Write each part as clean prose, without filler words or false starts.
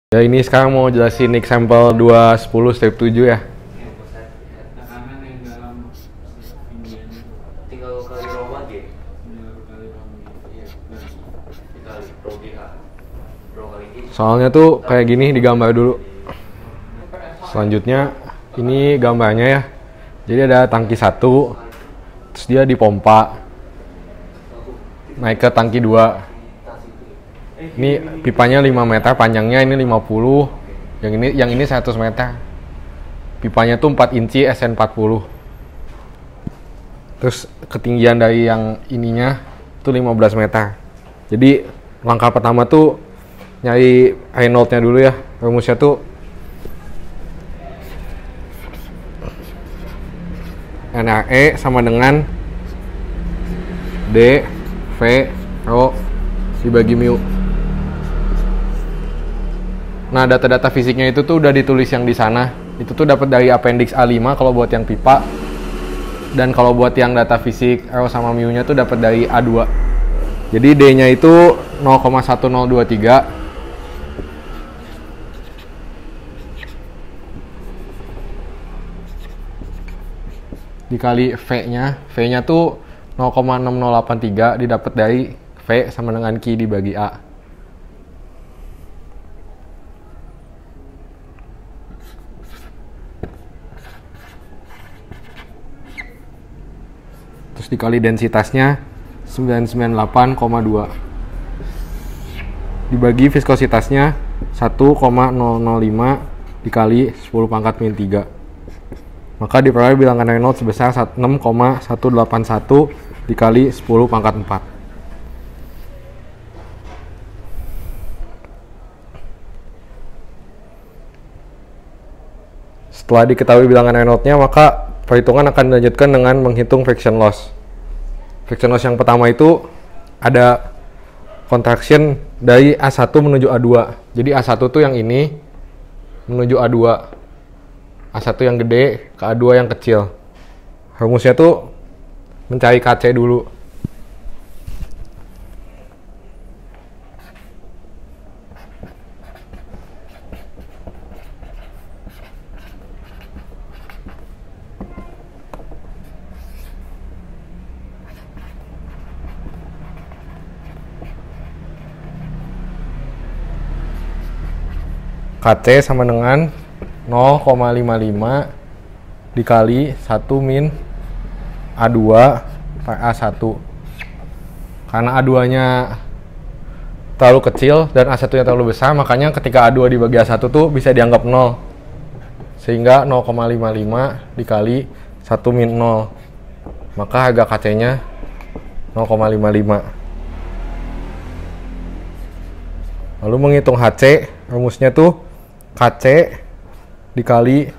Ya ini sekarang mau jelasin example 210 step 7 ya. Tekanan yang dalam Indian itu Tinggal kali Roma G. kali Iya. Dikali Rho GH. Rho kali G. Soalnya tuh kayak gini digambar dulu. Selanjutnya ini gambarnya ya. Jadi ada tangki 1, terus dia dipompa naik ke tangki 2. Ini pipanya 5 meter, panjangnya ini 50. Yang ini 100 meter. Pipanya tuh 4 inci SN40. Terus ketinggian dari yang ininya tuh 15 meter. Jadi langkah pertama tuh nyari Reynolds-nya dulu ya. Rumusnya tuh NRE sama dengan D V Rho dibagi mu. Nah, data-data fisiknya itu tuh udah ditulis yang di sana. Itu tuh dapat dari appendix A5 kalau buat yang pipa. Dan kalau buat yang data fisik Rho sama mu-nya tuh dapat dari A2. Jadi D-nya itu 0,1023 dikali V-nya. V-nya tuh 0,6083 didapat dari V sama dengan Q dibagi A. Terus dikali densitasnya 998,2 dibagi viskositasnya 1,005 dikali 10 pangkat min 3. Maka diperoleh bilangan Reynolds sebesar 6,181 dikali 10 pangkat 4. Setelah diketahui bilangan Reynolds-nya, maka perhitungan akan dilanjutkan dengan menghitung friction loss. Friction loss yang pertama itu ada contraction dari A1 menuju A2. Jadi A1 tuh yang ini menuju A2. A1 yang gede ke A2 yang kecil. Rumusnya tuh mencari KC dulu. KC sama dengan 0,55 dikali 1 min A2 per A1. Karena A2-nya terlalu kecil dan A1-nya terlalu besar, makanya ketika A2 dibagi A1 tuh bisa dianggap 0. Sehingga 0,55 dikali 1 min 0. Maka harga KC-nya 0,55. Lalu menghitung HC, rumusnya tuh KC dikali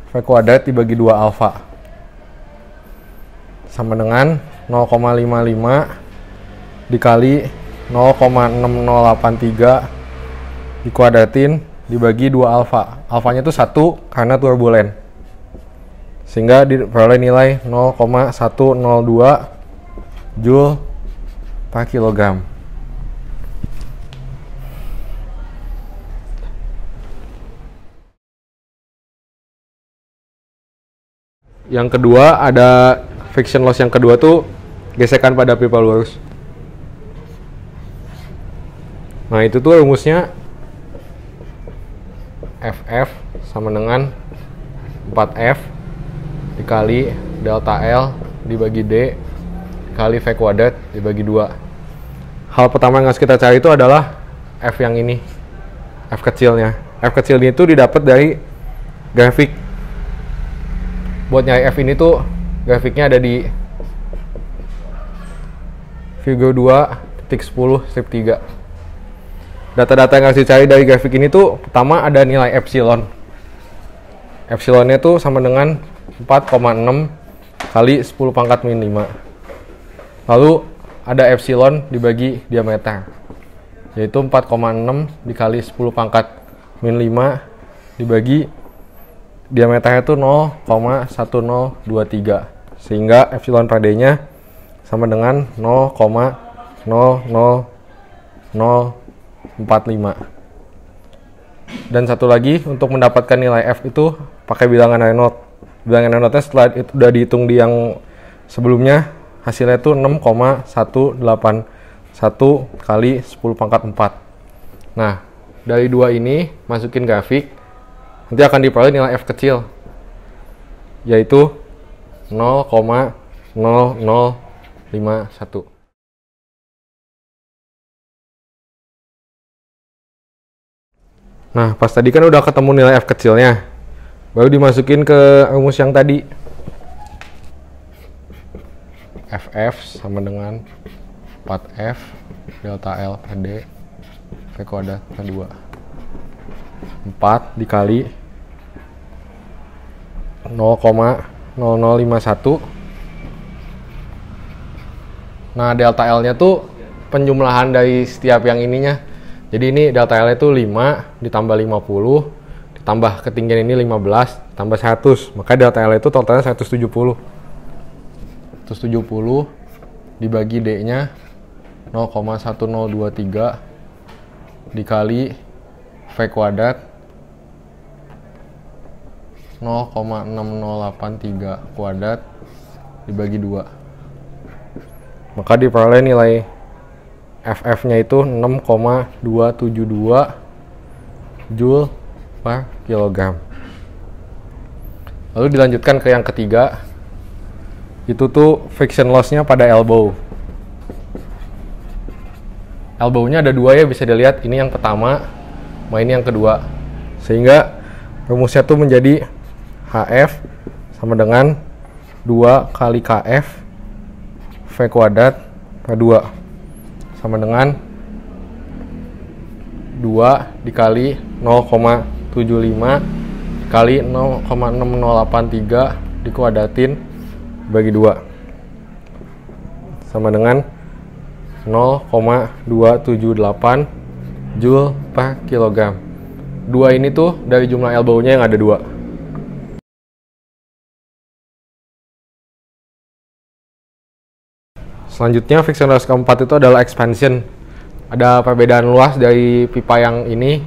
V kuadrat dibagi 2 alfa sama dengan 0,55 dikali 0,6083 dikuadratin dibagi 2 alfa. Alfanya itu 1 karena turbulen. Sehingga diperoleh nilai 0,102 Joule per kilogram. Yang kedua ada friction loss yang kedua tuh gesekan pada pipa lurus. Nah itu tuh rumusnya FF sama dengan 4F dikali delta L dibagi D dikali V kuadrat dibagi 2. Hal pertama yang harus kita cari itu adalah F yang ini, F kecilnya. F kecil ini tuh didapat dari grafik. Buat nyari F ini tuh grafiknya ada di figur 2.10 step 3. Data-data yang harus dicari dari grafik ini tuh pertama ada nilai epsilon. Epsilonnya tuh sama dengan 4,6 kali 10 pangkat min 5. Lalu ada epsilon dibagi diameter, yaitu 4,6 dikali 10 pangkat min 5 dibagi diameternya itu 0,1023, sehingga epsilon per D-nya sama dengan 0,00045. Dan satu lagi, untuk mendapatkan nilai F itu pakai bilangan Reynolds. Bilangan Reynolds-nya setelah itu udah dihitung di yang sebelumnya, hasilnya itu 6,181 kali 10 pangkat 4. Nah, dari dua ini masukin grafik, nanti akan diperoleh nilai F kecil, yaitu 0,0051. Nah, pas tadi kan udah ketemu nilai F kecilnya, baru dimasukin ke rumus yang tadi. FF sama dengan 4F delta L per D V kuadrat per 2. 4 dikali 0,0051. Nah, delta L-nya tuh penjumlahan dari setiap yang ininya. Jadi ini delta L itu 5 ditambah 50 ditambah ketinggian ini 15 tambah 100. Maka delta L itu totalnya 170. 170 dibagi D-nya 0,1023 dikali V kuadrat 0,6083 kuadrat dibagi 2. Maka diperoleh nilai FF-nya itu 6,272 Joule per kilogram. Lalu dilanjutkan ke yang ketiga, itu tuh friction loss-nya pada elbow. Elbow-nya ada dua ya, bisa dilihat. Ini yang pertama, ini yang kedua. Sehingga rumusnya tuh menjadi HF sama dengan 2 kali KF V kuadrat per 2 sama dengan 2 dikali 0,75 kali 0,6083 dikuadratin bagi 2 sama dengan 0,278 Joule per kilogram. 2 ini tuh dari jumlah elbow-nya yang ada 2. Selanjutnya friction loss keempat itu adalah expansion. Ada perbedaan luas dari pipa yang ini,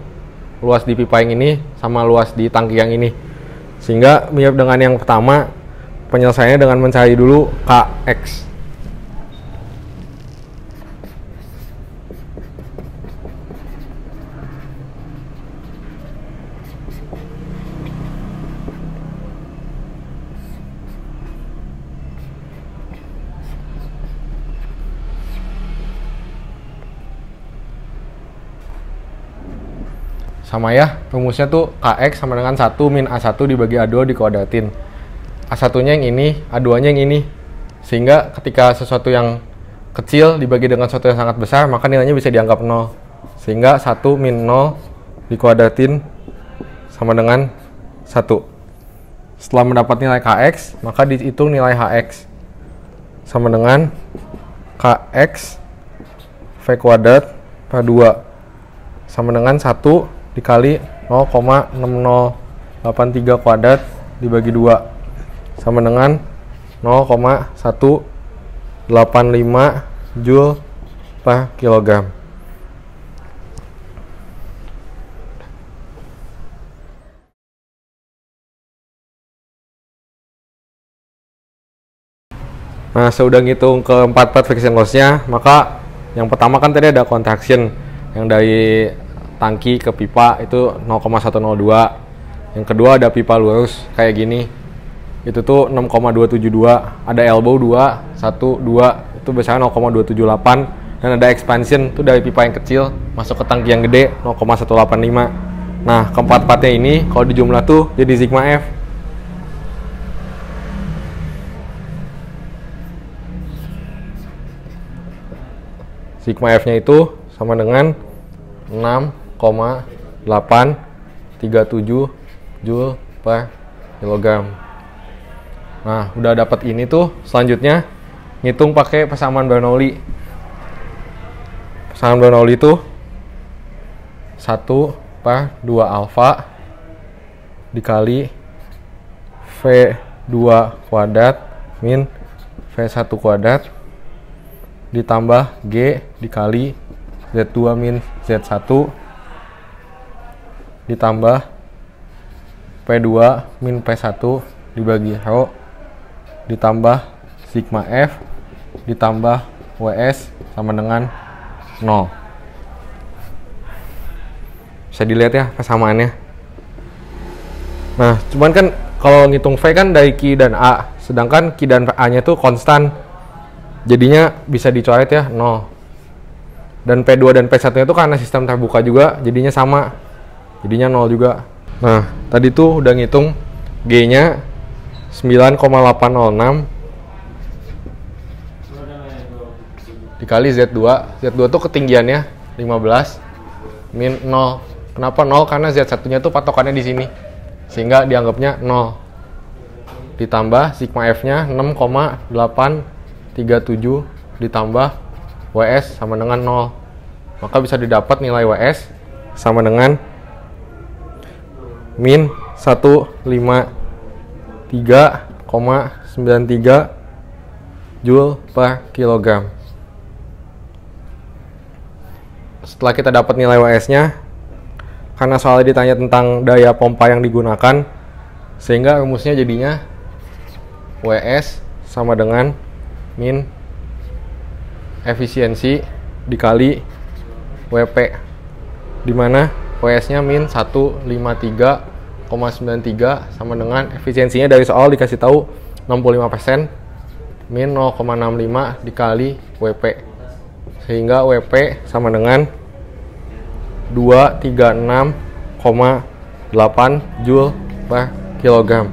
luas di pipa yang ini sama luas di tangki yang ini. Sehingga mirip dengan yang pertama, penyelesaiannya dengan mencari dulu Kx. Sama ya, rumusnya tuh Kx sama dengan 1 min A1 dibagi A2 dikuadratin. A1-nya yang ini, A2-nya yang ini. Sehingga ketika sesuatu yang kecil dibagi dengan sesuatu yang sangat besar, maka nilainya bisa dianggap 0. Sehingga 1 min 0 dikuadratin sama dengan 1. Setelah mendapat nilai Kx, maka dihitung nilai Hx. Sama dengan Kx V kuadrat per 2. Sama dengan 1 dikali 0,6083 kuadrat dibagi 2 sama dengan 0,185 Joule per kilogram. Nah, sudah ngitung keempat friction loss-nya, maka yang pertama kan tadi ada contraction yang dari tangki ke pipa itu 0,102. Yang kedua ada pipa lurus kayak gini, itu tuh 6,272. Ada elbow 2, 1, 2 itu besarnya 0,278. Dan ada expansion tuh dari pipa yang kecil masuk ke tangki yang gede 0,185. Nah, keempat-empatnya ini kalau dijumlah tuh jadi sigma F. Sigma F-nya itu sama dengan 6,837 Joule per kilogram. Nah, udah dapat ini tuh, selanjutnya ngitung pakai persamaan Bernoulli. Persamaan Bernoulli itu 1/2 alfa dikali V2 kuadrat min V1 kuadrat ditambah G dikali Z2 min Z1 ditambah P2 min P1 dibagi Rho ditambah sigma F ditambah WS sama dengan 0. Bisa dilihat ya persamaannya. Nah, cuman kan kalau ngitung V kan dari Q dan A, sedangkan Q dan A-nya tuh konstan. Jadinya bisa dicoret ya 0. Dan P2 dan P1-nya tuh karena sistem terbuka juga, jadinya sama. Jadinya 0 juga. Nah, tadi tuh udah ngitung G-nya 9,806 dikali Z2. Z2 tuh ketinggiannya 15 min 0. Kenapa 0? Karena Z1-nya tuh patokannya di sini. Sehingga dianggapnya 0. Ditambah sigma F-nya 6,837 ditambah WS sama dengan 0. Maka bisa didapat nilai WS sama dengan min 153,93 Joule per kilogram. Setelah kita dapat nilai WS-nya, karena soalnya ditanya tentang daya pompa yang digunakan, sehingga rumusnya jadinya WS sama dengan min efisiensi dikali WP, dimana WS-nya min 153,93 sama dengan efisiensinya dari soal dikasih tahu 65%, min 0,65 dikali WP, sehingga WP sama dengan 236,8 Joule per kilogram.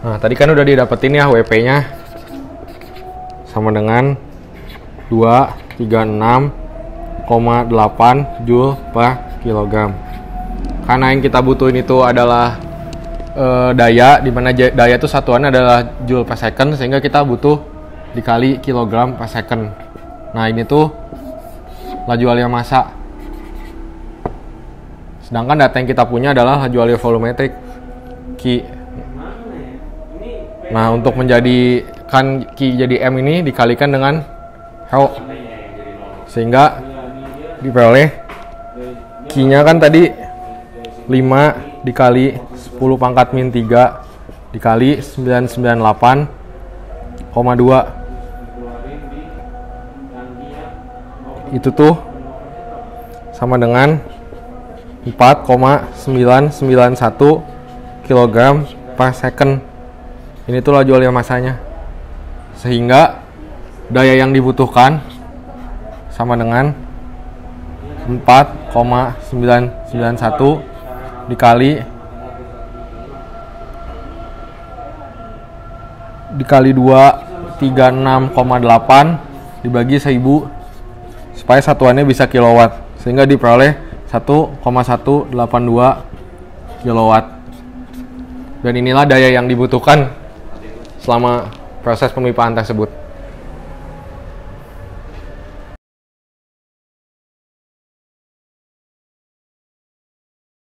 Nah, tadi kan udah didapetin ya WP-nya sama dengan 236,8 Joule per kilogram. Karena yang kita butuhin itu adalah daya, dimana daya itu satuannya adalah Joule per second, sehingga kita butuh dikali kilogram per second. Nah, ini tuh laju alir massa. Sedangkan data yang kita punya adalah laju alir volumetrik Q. Nah, untuk menjadikan Q jadi M ini dikalikan dengan Rho, sehingga diperoleh Q-nya kan tadi 5 dikali 10 pangkat min 3 dikali 998,2. Itu tuh sama dengan 4,991 kg per second. Ini tuh laju alir massanya. Sehingga daya yang dibutuhkan sama dengan 4,991 dikali 236,8 dibagi 1000 supaya satuannya bisa kilowatt, sehingga diperoleh 1,182 kilowatt. Dan inilah daya yang dibutuhkan selama proses pemipaan tersebut.